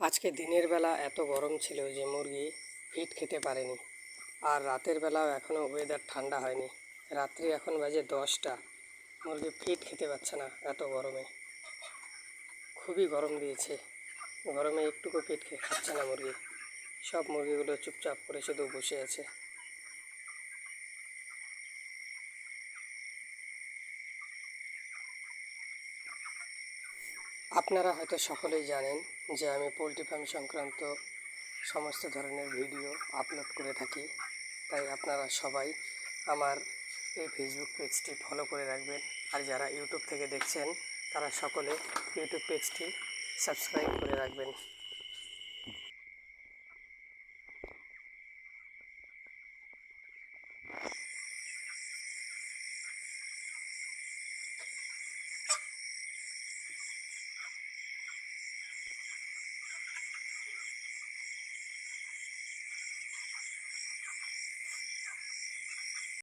আজকে দিনের বেলা এত গরম ছিল যে মুরগি ফিট খেতে পারেনি। আর রাতের বেলাও এখনও ওয়েদার ঠান্ডা হয়নি। রাত্রি এখন বাজে 10টা, মুরগি ফিট খেতে পারছে না এত গরমে। খুবই গরম দিয়েছে, গরমে একটুকু ফিট খাচ্ছে না মুরগি। সব মুরগিগুলো চুপচাপ করে শুধু বসে আছে। আপনারা হয়তো সকলেই জানেন যে আমি পোলট্রি ফার্ম সংক্রান্ত সমস্ত ধরনের ভিডিও আপলোড করে থাকি। তাই আপনারা সবাই আমার এই ফেসবুক পেজটি ফলো করে রাখবেন। আর যারা ইউটিউব থেকে দেখছেন তারা সকলে ইউটিউব পেজটি সাবস্ক্রাইব করে রাখবেন।